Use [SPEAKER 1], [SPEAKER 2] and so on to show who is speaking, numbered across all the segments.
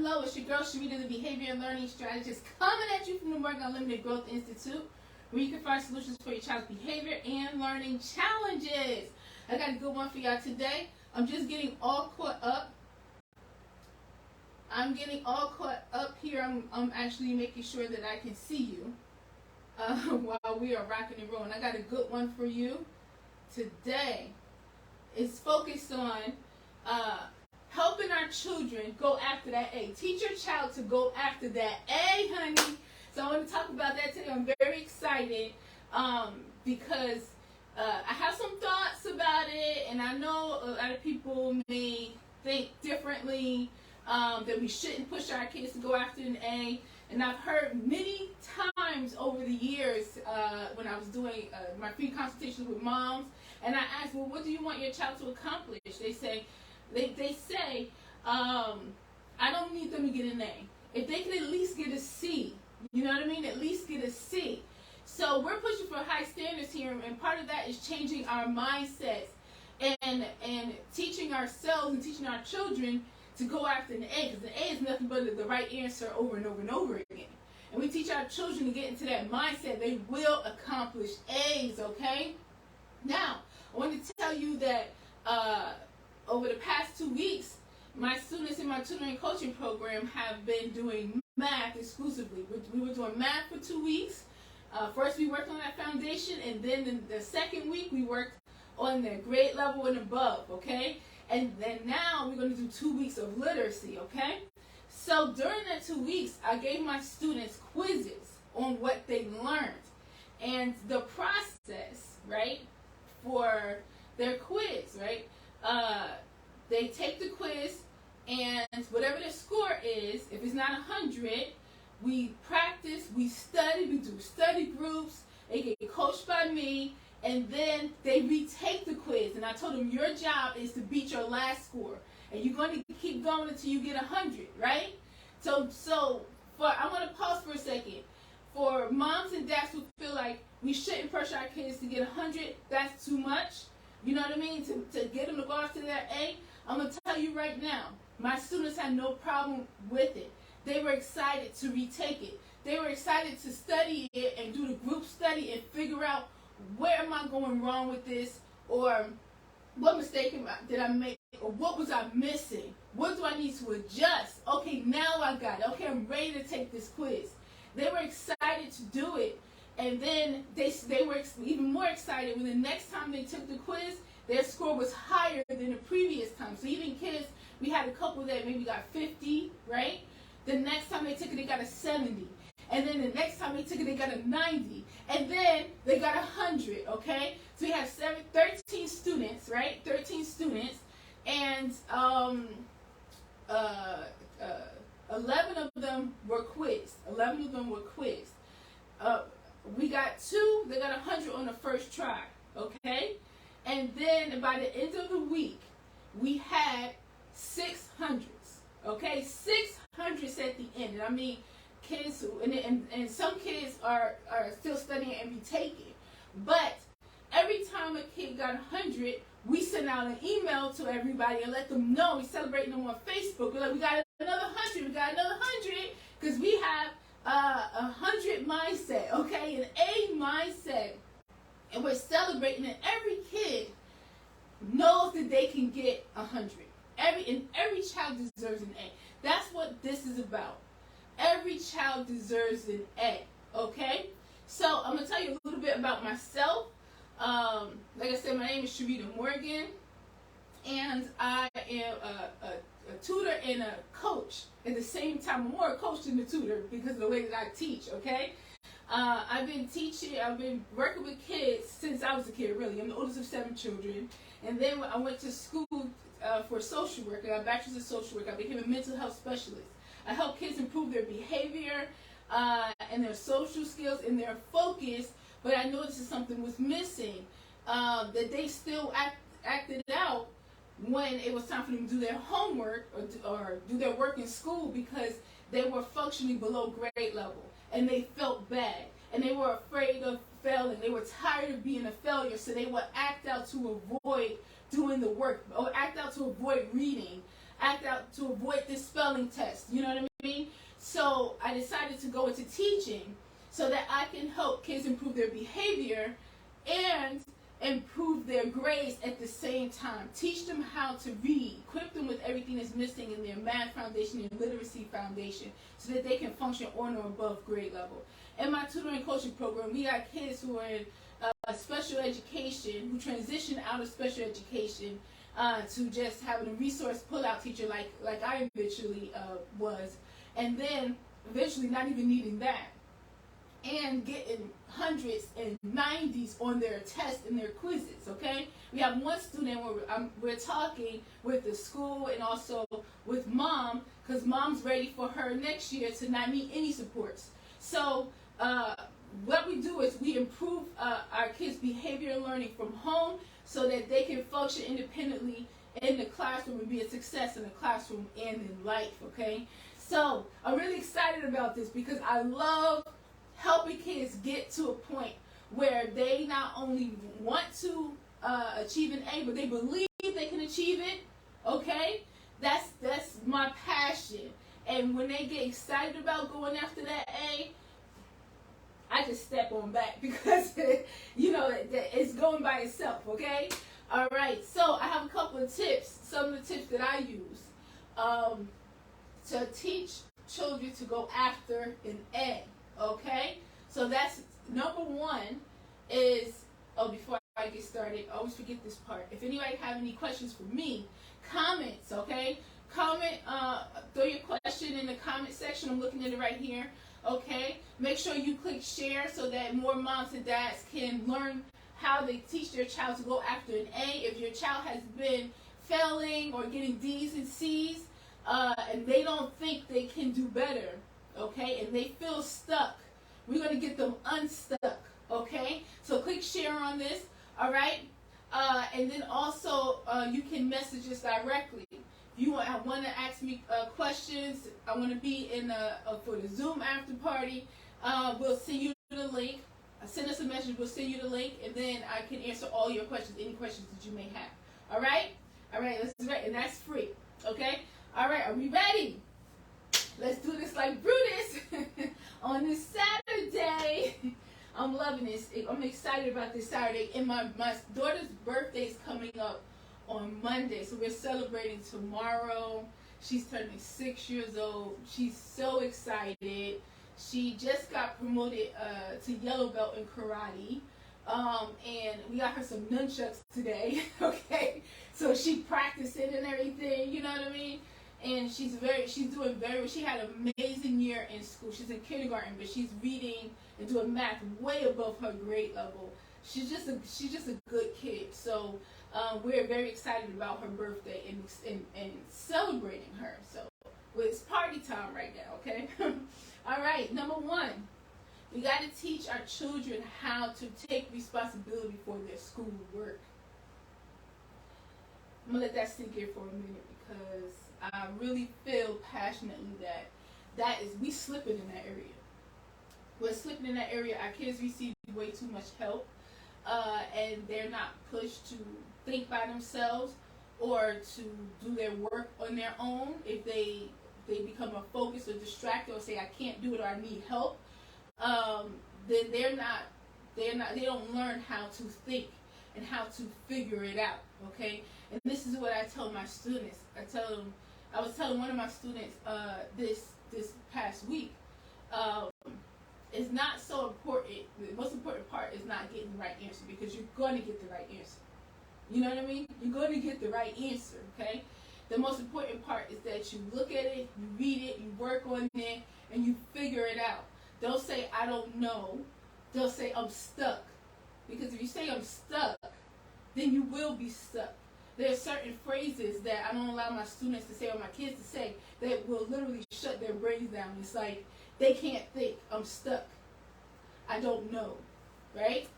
[SPEAKER 1] Hello, it's your girl Sharita, the Behavior and Learning Strategist, coming at you from the Morgan Unlimited Growth Institute, where you can find solutions for your child's behavior and learning challenges. I got a good one for y'all today. I'm just getting all caught up. I'm getting all caught up here. I'm actually making sure that I can see you while we are rocking and rolling. I got a good one for you today. It's focused on helping our children go after that A. Teach your child to go after that A, honey. So I want to talk about that today. I'm very excited because I have some thoughts about it, and I know a lot of people may think differently, that we shouldn't push our kids to go after an A. And I've heard many times over the years when I was doing my free consultations with moms, and I asked, well, what do you want your child to accomplish? They say, I don't need them to get an A. If they can at least get a C, you know what I mean? At least get a C. So we're pushing for high standards here, and part of that is changing our mindsets and teaching ourselves and teaching our children to go after an A, because an A is nothing but the right answer over and over and over again. And we teach our children to get into that mindset. They will accomplish A's, okay? Now, I want to tell you that over the past 2 weeks, my students in my tutoring coaching program have been doing math exclusively. We were doing math for 2 weeks. First, we worked on that foundation, and then the second week, we worked on their grade level and above, okay? And then now we're going to do 2 weeks of literacy, okay? So during that 2 weeks, I gave my students quizzes on what they learned. And the process, right, for their quiz, right, they take the quiz, and whatever their score is, if it's not 100, we practice, we study, we do study groups, they get coached by me, and then they retake the quiz. And I told them, your job is to beat your last score, and you're going to keep going until you get 100, right? So I want to pause for a second. For moms and dads who feel like we shouldn't pressure our kids to get 100, that's too much, you know what I mean, to get them to go after that A, I'm going to tell you right now, my students had no problem with it. They were excited to retake it. They were excited to study it and do the group study and figure out, where am I going wrong with this, or what mistake did I make, or what was I missing? What do I need to adjust? Okay, now I got it. Okay, I'm ready to take this quiz. They were excited to do it, and then they were even more excited when the next time they took the quiz, their score was higher than the previous time. So even kids, we had a couple that maybe got 50, right? The next time they took it, they got a 70. And then the next time they took it, they got a 90. And then they got 100, okay? So we have 13 students, right? 13 students. And 11 of them were quizzed. 11 of them were quizzed. We got 2 that got 100 on the first try, okay? And then by the end of the week, we had 600s, okay? 600s at the end. And I mean, kids who, and some kids are still studying and retaking. But every time a kid got 100, we sent out an email to everybody and let them know. We celebrating them on Facebook. We're like, we got another 100, we got another 100, because we have a 100 mindset, okay, an A mindset. And we're celebrating, and every kid knows that they can get 100. Every child deserves an A. That's what this is about. Every child deserves an A, okay? So I'm going to tell you a little bit about myself. Like I said, my name is Sharita Morgan, and I am a tutor and a coach at the same time. I'm more a coach than a tutor because of the way that I teach, okay? I've been working with kids since I was a kid, really. I'm the oldest of 7 children. And then I went to school for social work. I got a bachelor's in social work. I became a mental health specialist. I help kids improve their behavior and their social skills and their focus, but I noticed that something was missing, that they still acted out when it was time for them to do their homework or do their work in school, because they were functioning below grade level, and they felt bad, and they were afraid of failing. They were tired of being a failure, so they would act out to avoid doing the work, or act out to avoid reading, act out to avoid this spelling test. You know what I mean? So I decided to go into teaching so that I can help kids improve their behavior and improve their grades at the same time. Teach them how to read, equip them with everything that's missing in their math foundation and literacy foundation so that they can function on or above grade level. In my tutoring coaching program, we got kids who are in special education, who transition out of special education to just having a resource pull-out teacher like I eventually was, and then eventually not even needing that, and getting hundreds and 90s on their tests and their quizzes, okay? We have one student where we're talking with the school and also with mom, because mom's ready for her next year to not need any supports. So what we do is we improve our kids' behavior and learning from home so that they can function independently in the classroom and be a success in the classroom and in life, okay? So I'm really excited about this because I love helping kids get to a point where they not only want to achieve an A, but they believe they can achieve it, okay? That's my passion. And when they get excited about going after that A, I just step on back because, you know, it's going by itself, okay? All right, so I have a couple of tips, some of the tips that I use to teach children to go after an A, okay? So that's number one is, before I get started, I always forget this part. If anybody have any questions for me, comments, okay? Comment, throw your question in the comment section. I'm looking at it right here. Okay, make sure you click share so that more moms and dads can learn how they teach their child to go after an A. If your child has been failing or getting D's and C's, and they don't think they can do better, okay, and they feel stuck, we're going to get them unstuck, okay? So click share on this, all right? And then also you can message us directly. You want to ask me questions, I want to be in for the Zoom after party, we'll send you the link. Send us a message, we'll send you the link, and then I can answer all your questions, any questions that you may have. All right? All right, let's do that, and that's free, okay? All right, are we ready? Let's do this like Brutus on this Saturday. I'm loving this. I'm excited about this Saturday, and my daughter's birthday is coming up on Monday, so we're celebrating tomorrow. She's turning 6 years old. She's so excited. She just got promoted to yellow belt in karate, and we got her some nunchucks today. Okay, so she practiced it and everything. You know what I mean? And she had an amazing year in school. She's in kindergarten, but she's reading and doing math way above her grade level. She's just a good kid. So we're very excited about her birthday and celebrating her. So it's party time right now, okay? All right, number one, we got to teach our children how to take responsibility for their schoolwork. I'm going to let that sink in for a minute because I really feel passionately that we slipping in that area. We're slipping in that area. Our kids receive way too much help, and they're not pushed to think by themselves or to do their work on their own. If they become a focus or distracted or say I can't do it or I need help, then they don't learn how to think and how to figure it out. Okay, and this is what I tell my students. I was telling one of my students this past week. It's not so important. The most important part is not getting the right answer, because you're going to get the right answer. You know what I mean? You're going to get the right answer, okay? The most important part is that you look at it, you read it, you work on it, and you figure it out. Don't say, I don't know. They'll say, I'm stuck. Because if you say I'm stuck, then you will be stuck. There are certain phrases that I don't allow my students to say or my kids to say that will literally shut their brains down. It's like, they can't think. I'm stuck. I don't know. Right?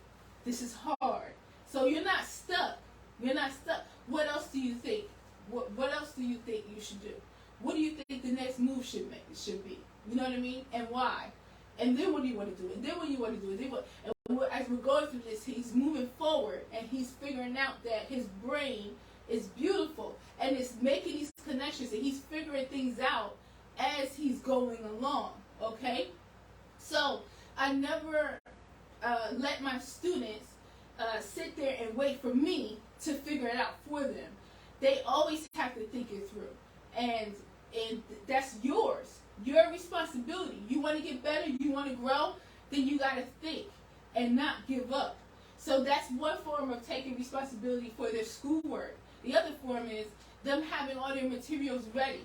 [SPEAKER 1] This is hard. So you're not stuck. You're not stuck. What else do you think? What else do you think you should do? What do you think the next move should be? You know what I mean? And why? And then what do you want to do? And then what do you want to do? And as we're going through this, he's moving forward and he's figuring out that his brain is beautiful and it's making these connections and he's figuring things out as he's going along, okay? So I never let my students sit there and wait for me to figure it out for them. They always have to think it through, and that's yours, your responsibility. You want to get better, you want to grow, then you got to think and not give up. So that's one form of taking responsibility for their schoolwork. The other form is them having all their materials ready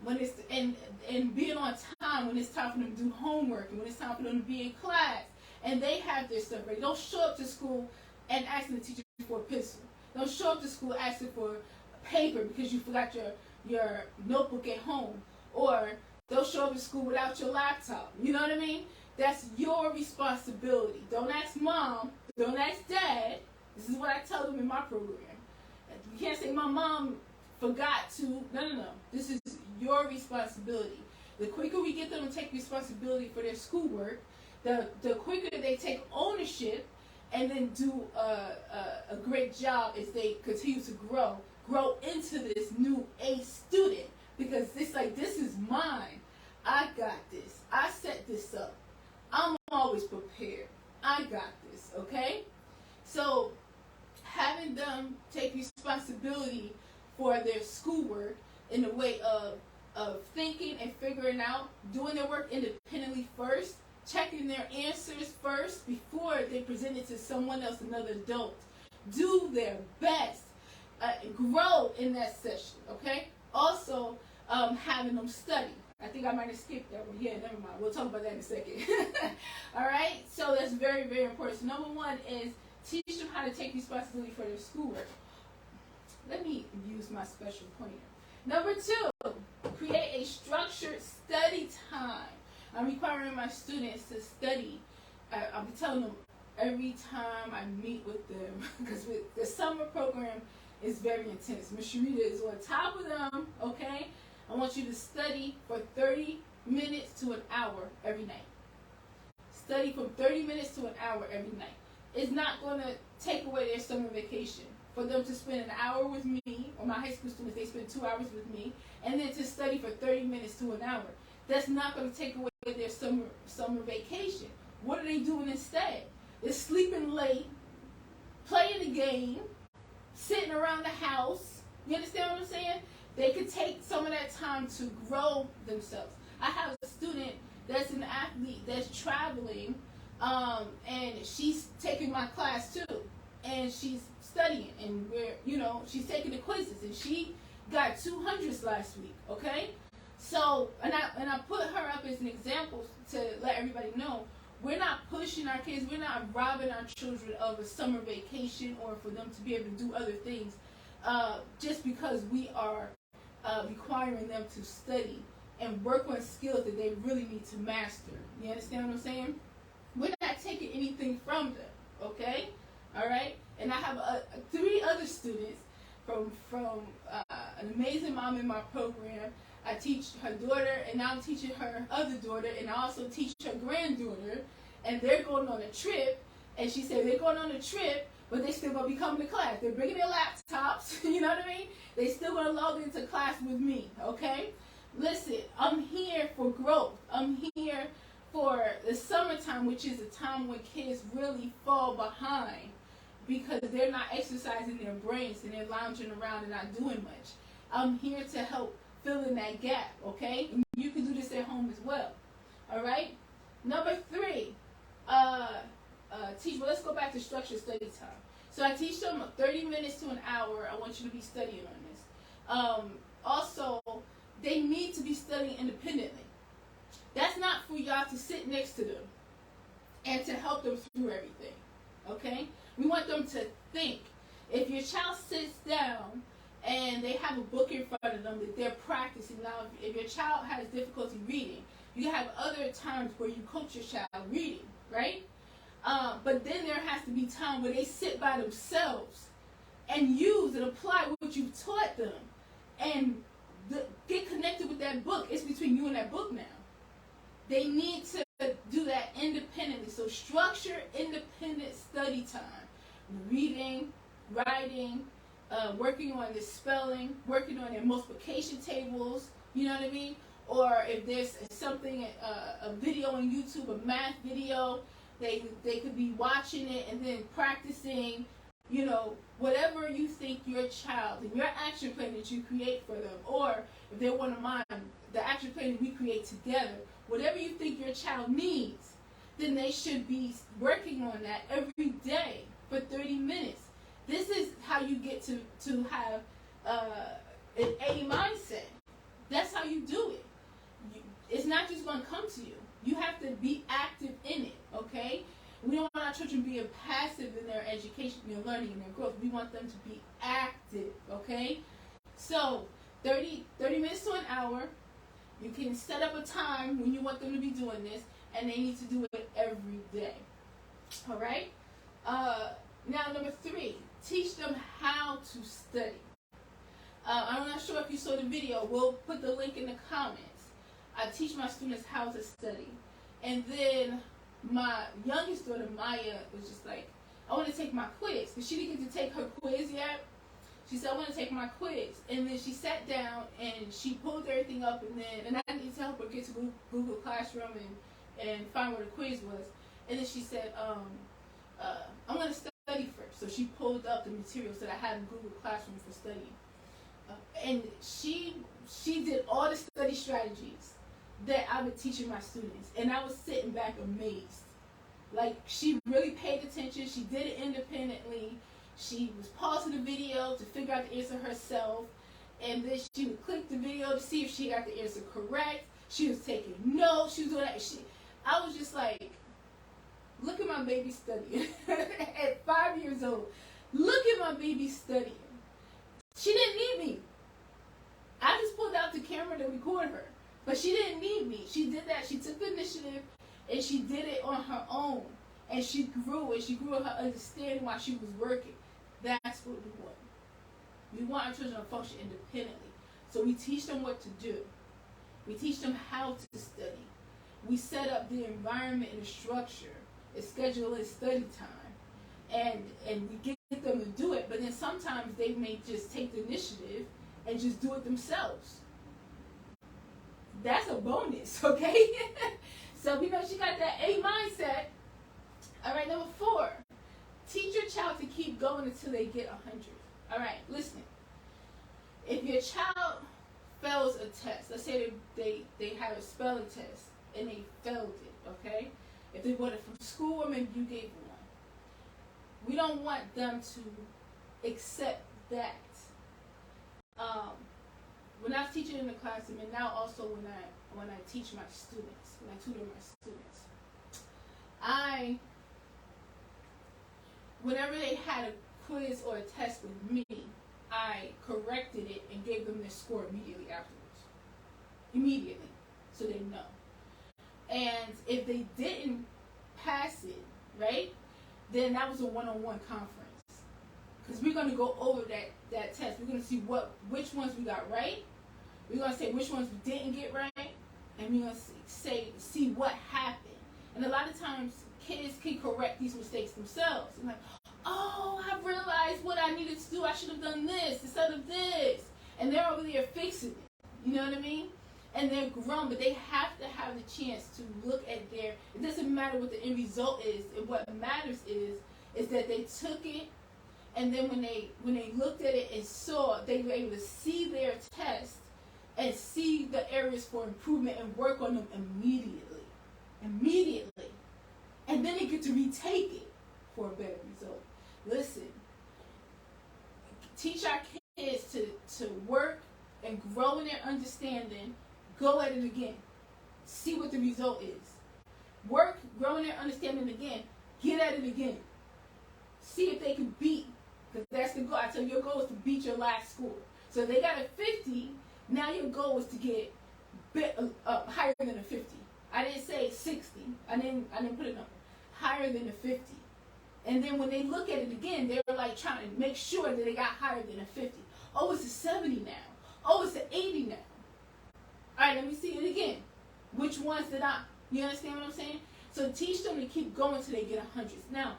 [SPEAKER 1] when it's and being on time when it's time for them to do homework and when it's time for them to be in class, and they have their stuff ready. Don't show up to school and ask the teacher for a pencil. Don't show up to school asking for paper because you forgot your notebook at home, or don't show up to school without your laptop. You know what I mean? That's your responsibility. Don't ask mom. Don't ask dad. This is what I tell them in my program. You can't say my mom forgot to. No. This is your responsibility. The quicker we get them to take responsibility for their schoolwork, the quicker they take ownership and then do a great job as they continue to grow into this new A student. Because this is mine. I got this. I set this up. I'm always prepared. I got this, okay? So having them take responsibility for their schoolwork in the way of thinking and figuring out, doing their work independently first, checking their answers first before they present it to someone else, another adult. Do their best. Grow in that session, okay? Also, having them study. I think I might have skipped that one. Yeah, never mind. We'll talk about that in a second. All right? So that's very, very important. So number one is teach them how to take responsibility for their schoolwork. Let me use my special pointer. Number two, create a structured study time. I'm requiring my students to study. I'll be telling them every time I meet with them, because the summer program is very intense. Ms. Sharita is on top of them, okay? I want you to study for 30 minutes to an hour every night. Study from 30 minutes to an hour every night. It's not going to take away their summer vacation. For them to spend an hour with me, or my high school students, they spend 2 hours with me, and then to study for 30 minutes to an hour. That's not going to take away their summer vacation. What are they doing instead? They're sleeping late, playing the game, sitting around the house. You understand what I'm saying? They could take some of that time to grow themselves. I have a student that's an athlete that's traveling, and she's taking my class too, and she's studying, and she's taking the quizzes, and she got 200s last week. Okay, so and I put her up as an example to let everybody know we're not pushing our kids, we're not robbing our children of a summer vacation or for them to be able to do other things, just because we are requiring them to study and work on skills that they really need to master. You understand what I'm saying? We're not taking anything from them, okay? All right? And I have 3 other students from an amazing mom in my program. I teach her daughter, and now I'm teaching her other daughter, and I also teach her granddaughter, and they're going on a trip, and she said they're going on a trip, but they still going to be coming to class. They're bringing their laptops, you know what I mean? They still going to log into class with me, okay? Listen, I'm here for growth. I'm here for the summertime, which is a time when kids really fall behind because they're not exercising their brains and they're lounging around and not doing much. I'm here to help fill in that gap, okay? And you can do this at home as well, all right? Number 3, let's go back to structured study time. So I teach them 30 minutes to an hour. I want you to be studying on this. Also, they need to be studying independently. That's not for y'all to sit next to them and to help them through everything, okay? We want them to think. If your child sits down and they have a book in front of them that they're practicing. Now, if your child has difficulty reading, you have other times where you coach your child reading, right? But then there has to be time where they sit by themselves and use and apply what you've taught them and get connected with that book. It's between you and that book now. They need to do that independently. So structure independent study time. Reading, writing, working on their spelling, working on their multiplication tables, you know what I mean? Or if there's something, a video on YouTube, a math video, they could be watching it and then practicing, you know, whatever you think your child, and your action plan that you create for them, or if they're one of mine, the action plan that we create together, whatever you think your child needs, then they should be working on that every day for 30 minutes. This is how you get to have an A mindset. That's how you do it. It's not just going to come to you. You have to be active in it, okay? We don't want our children being passive in their education, their learning, and their growth. We want them to be active, okay? So 30 minutes to an hour. You can set up a time when you want them to be doing this, and they need to do it every day. All right? Now, number 3, teach them how to study. I'm not sure if you saw the video. We'll put the link in the comments. I teach my students how to study. And then my youngest daughter, Maya, was just like, I want to take my quiz. Because she didn't get to take her quiz yet. She said, I want to take my quiz. And then she sat down and she pulled everything up. And I needed to help her get to Google Classroom and find where the quiz was. And then she said, I'm going to study first. So she pulled up the materials that I had in Google Classroom for studying. And she did all the study strategies that I've been teaching my students. And I was sitting back amazed. Like, she really paid attention. She did it independently. She was pausing the video to figure out the answer herself. And then she would click the video to see if she got the answer correct. She was taking notes. She was doing that. I was just like, look at my baby studying. At 5 years old. Look at my baby studying. She didn't need me. I just pulled out the camera to record her. But she didn't need me. She did that. She took the initiative and she did it on her own. And she grew in her understanding while she was working. That's what we want. We want our children to function independently. So we teach them what to do. We teach them how to study. We set up the environment and the structure, and schedule and study time. And we get them to do it. But then sometimes they may just take the initiative and just do it themselves. That's a bonus, okay? So we know she got that A mindset. All right, number 4. Teach your child to keep going until they get 100. All right, listen. If your child fails a test, let's say they had a spelling test and they failed it, okay? If they bought it from school or maybe you gave them one. We don't want them to accept that. When I was teaching in the classroom, and now also when I teach my students, when I tutor my students, whenever they had a quiz or a test with me, I corrected it and gave them their score immediately afterwards. Immediately, so they know. And if they didn't pass it, right, then that was a one-on-one conference. Because we're going to go over that test. We're going to see which ones we got right. We're going to say which ones we didn't get right. And we're going to see what happened. And a lot of times, kids can correct these mistakes themselves. And like, oh, I realized what I needed to do. I should have done this instead of this. And they're over there fixing it. You know what I mean? And they're grown, but they have to have the chance to look at it doesn't matter what the end result is. And what matters is that they took it, and then when they looked at it and saw, they were able to see their test and see the areas for improvement and work on them immediately. And then they get to retake it for a better result. Listen, teach our kids to work and grow in their understanding. Go at it again. See what the result is. Work, grow in their understanding again. Get at it again. See if they can beat. Because that's the goal. I tell you, your goal is to beat your last score. So if they got a 50, now your goal is to get higher than a 50. I didn't say 60. I didn't put a number. Higher than a 50. And then when they look at it again, they're like trying to make sure that they got higher than a 50. Oh, it's a 70 now. Oh, it's an 80 now. All right, let me see it again. Which ones did I? You understand what I'm saying? So teach them to keep going till they get 100s. Now,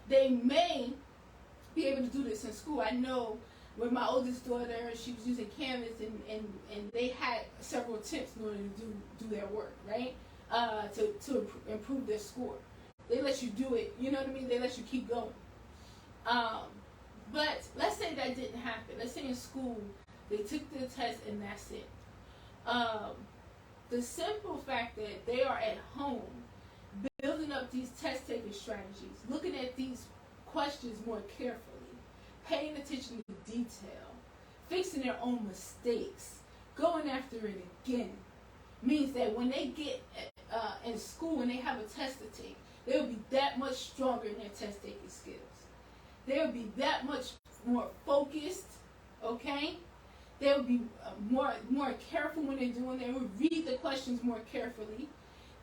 [SPEAKER 1] they may be able to do this in school. I know with my oldest daughter, she was using Canvas, and they had several tips in order to do their work, right? To improve their score. They let you do it, you know what I mean? They let you keep going. But let's say that didn't happen. Let's say in school, they took the test and that's it. The simple fact that they are at home, building up these test-taking strategies, looking at these questions more carefully, paying attention to detail, fixing their own mistakes, going after it again, means that when they get in school and they have a test to take, they'll be that much stronger in their test-taking skills. They'll be that much more focused, okay? They'll be more careful when they're doing it. They will read the questions more carefully.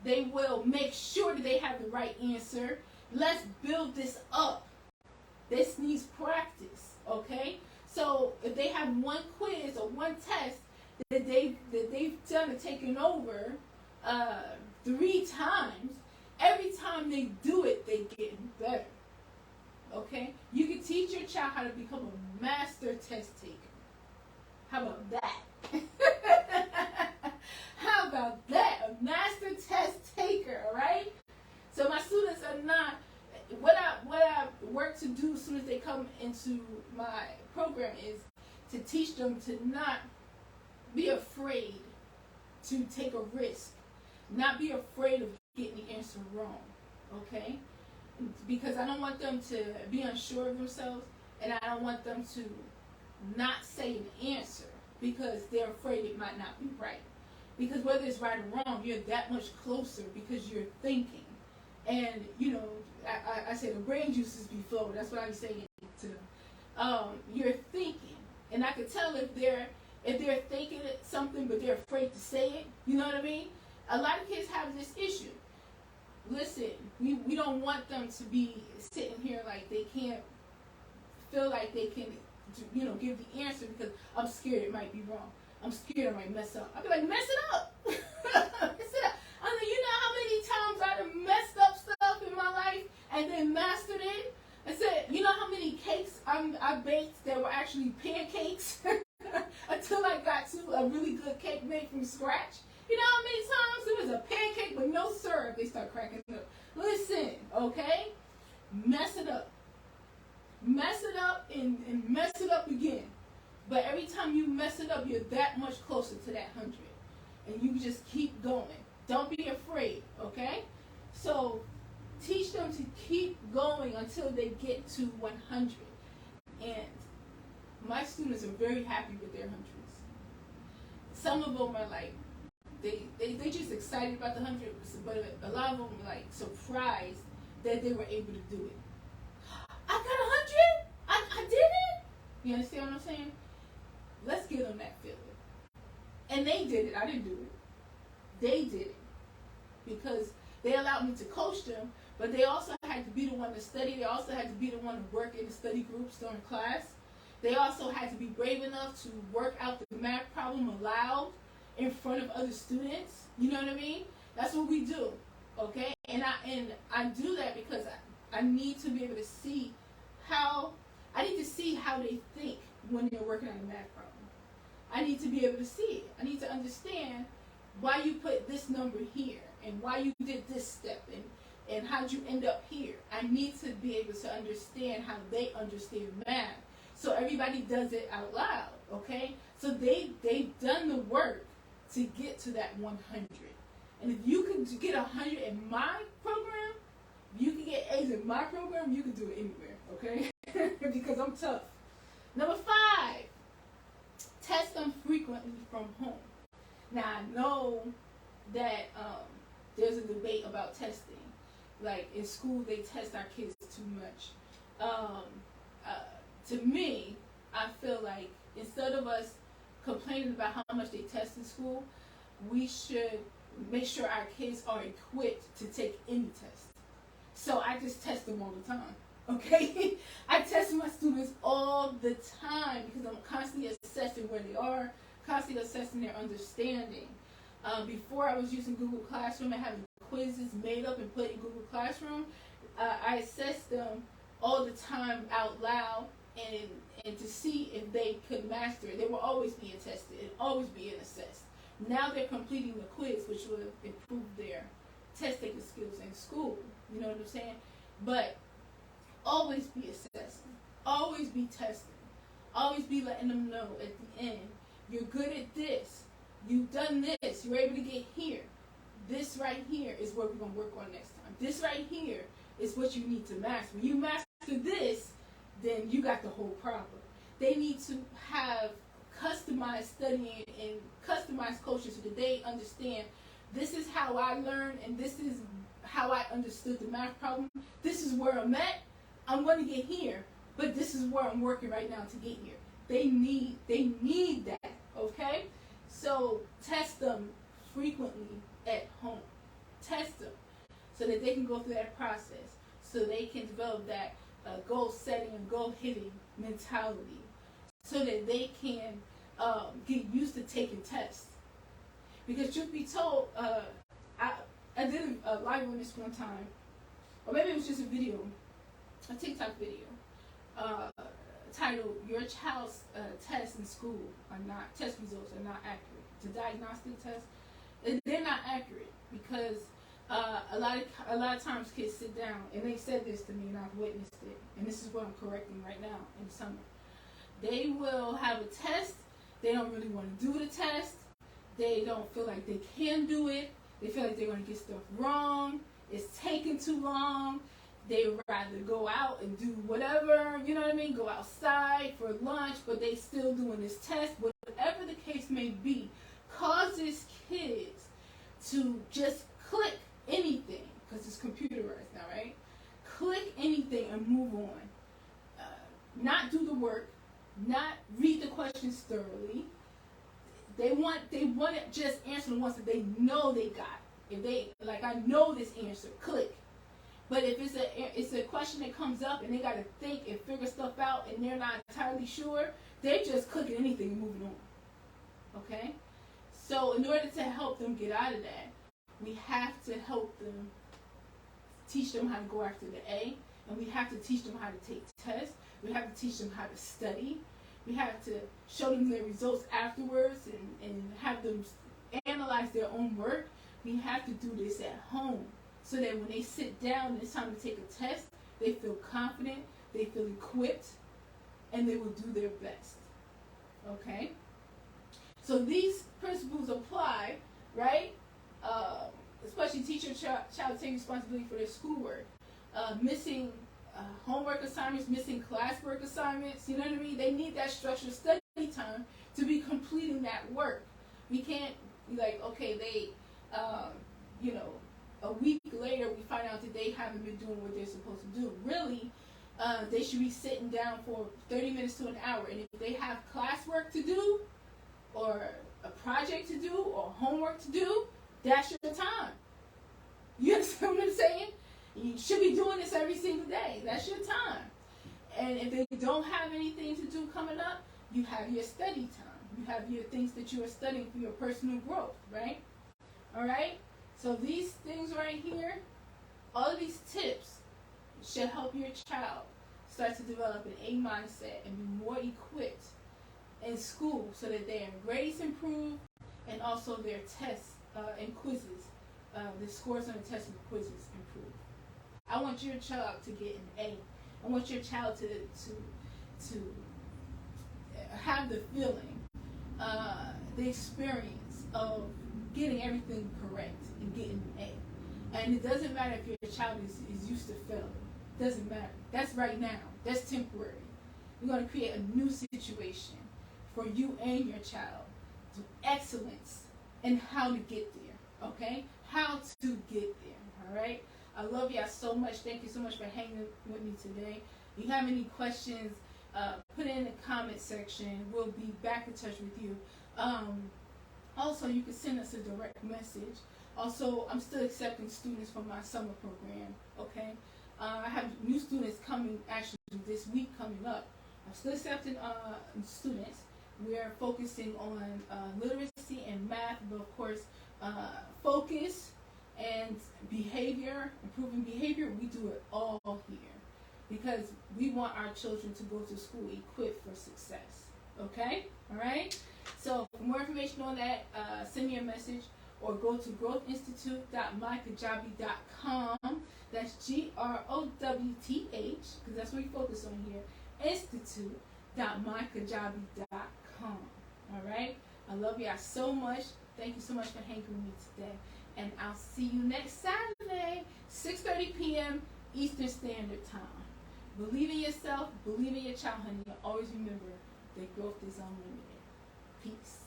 [SPEAKER 1] They will make sure that they have the right answer. Let's build this up. This needs practice, okay? So if they have one quiz or one test that they've done and taken over 3 times, every time they do it, they get better. Okay? You can teach your child how to become a master test taker. How about that? How about that? A master test taker, all right? So my students are not, what I work to do as soon as they come into my program is to teach them to not be afraid to take a risk, not be afraid of getting the answer wrong, okay? Because I don't want them to be unsure of themselves, and I don't want them to not say an answer because they're afraid it might not be right. Because whether it's right or wrong, you're that much closer because you're thinking. And, you know, I say the brain juices be flowing. That's what I be saying to them. You're thinking. And I could tell if they're thinking something but they're afraid to say it. You know what I mean? A lot of kids have this issue. Listen, we don't want them to be sitting here like they can't feel like they can, you know, give the answer because I'm scared it might be wrong. I'm scared I might mess up. I'll be like, mess it up. Mess it up. I mean, you know how many times I've messed up stuff in my life and then mastered it? I said, you know how many cakes I baked that were actually pancakes until I got to a really good cake made from scratch? You know how many times it was a pancake with no syrup? They start cracking up. Listen, okay? Mess it up. Mess it up and mess it up again. But every time you mess it up, you're that much closer to that 100. And you just keep going. Don't be afraid, okay? So teach them to keep going until they get to 100. And my students are very happy with their 100s. Some of them are like, they just excited about the 100, but a lot of them were like surprised that they were able to do it. I got 100? I did it? You understand what I'm saying? Let's give them that feeling. And they did it. I didn't do it. They did it. Because they allowed me to coach them, but they also had to be the one to study. They also had to be the one to work in the study groups during class. They also had to be brave enough to work out the math problem aloud in front of other students. You know what I mean? That's what we do. Okay? And I do that because I need to be able to see how they think when they're working on a math problem. I need to be able to see it. I need to understand why you put this number here and why you did this step and how'd you end up here. I need to be able to understand how they understand math. So everybody does it out loud, okay? So they've done the work to get to that 100. And if you can get 100 in my program, if you can get A's in my program, you can do it anywhere, okay? Because I'm tough. Number 5, test them frequently from home. Now, I know that there's a debate about testing. Like, in school, they test our kids too much. To me, I feel like instead of us complaining about how much they test in school, we should make sure our kids are equipped to take any test. So I just test them all the time, okay? I test my students all the time because I'm constantly assessing where they are, constantly assessing their understanding. Before I was using Google Classroom and having quizzes made up and put in Google Classroom, I assessed them all the time out loud and to see if they could master it. They were always being tested and always being assessed. Now they're completing the quiz, which will improve their test-taking skills in school. You know what I'm saying? But always be assessing. Always be testing. Always be letting them know at the end, you're good at this. You've done this. You're able to get here. This right here is what we're going to work on next time. This right here is what you need to master. When you master this, then you got the whole problem. They need to have customized studying and customized coaching so that they understand this is how I learned and this is how I understood the math problem. This is where I'm at. I'm going to get here, but this is where I'm working right now to get here. They need that, okay? So test them frequently at home. Test them so that they can go through that process, so they can develop that goal setting and goal hitting mentality, so that they can get used to taking tests. Because truth be told, I did a live on this one time, or maybe it was just a video, a TikTok video, titled "Your Child's Tests in School are not test results are not accurate." The diagnostic tests, they're not accurate because a lot of times kids sit down, and they said this to me, and I've witnessed it, and this is what I'm correcting right now in the summer. They will have a test. They don't really want to do the test. They don't feel like they can do it. They feel like they're going to get stuff wrong. It's taking too long. They would rather go out and do whatever, you know what I mean, go outside for lunch, but they still doing this test. Whatever the case may be, causes kids to just click anything, because it's computerized now, right? Click anything and move on. Not do the work, not read the questions thoroughly. They want to just answer the ones that they know they got. If they, like, I know this answer, click. But if it's a question that comes up and they got to think and figure stuff out and they're not entirely sure, they're just clicking anything and moving on. Okay? So in order to help them get out of that, we have to help them, teach them how to go after the A, and we have to teach them how to take tests. We have to teach them how to study. We have to show them their results afterwards and have them analyze their own work. We have to do this at home so that when they sit down and it's time to take a test, they feel confident, they feel equipped, and they will do their best. Okay? So these principles apply, right? Especially teach your child take responsibility for their schoolwork. Missing homework assignments, missing classwork assignments, you know what I mean? They need that structured study time to be completing that work. We can't be like, okay, they, a week later we find out that they haven't been doing what they're supposed to do. Really, they should be sitting down for 30 minutes to an hour. And if they have classwork to do, or a project to do, or homework to do, that's your time. You understand what I'm saying? You should be doing this every single day. That's your time. And if they don't have anything to do coming up, you have your study time. You have your things that you are studying for your personal growth, right? All right? So these things right here, all of these tips should help your child start to develop an A mindset and be more equipped in school so that their grades improve and also their tests and quizzes, the scores on the tests and quizzes improve. I want your child to get an A. I want your child to have the feeling, the experience of getting everything correct and getting an A. And it doesn't matter if your child is used to failing. It doesn't matter. That's right now. That's temporary. We're going to create a new situation for you and your child to excellence in how to get there, okay? How to get there, all right? I love y'all so much. Thank you so much for hanging with me today. If you have any questions, put it in the comment section. We'll be back in touch with you. Also, you can send us a direct message. Also, I'm still accepting students from my summer program, okay? I have new students coming, actually, this week coming up. I'm still accepting students. We're focusing on literacy and math, but of course, focus and behavior, improving behavior, we do it all here. because we want our children to go to school equipped for success. Okay? All right? So for more information on that, send me a message or go to growthinstitute.mykajabi.com. That's GROWTH, because that's what we focus on here, institute.mykajabi.com. All right? I love y'all so much. Thank you so much for hanging with me today. And I'll see you next Saturday, 6:30 p.m. Eastern Standard Time. Believe in yourself, believe in your child, honey. And always remember that growth is unlimited. Peace.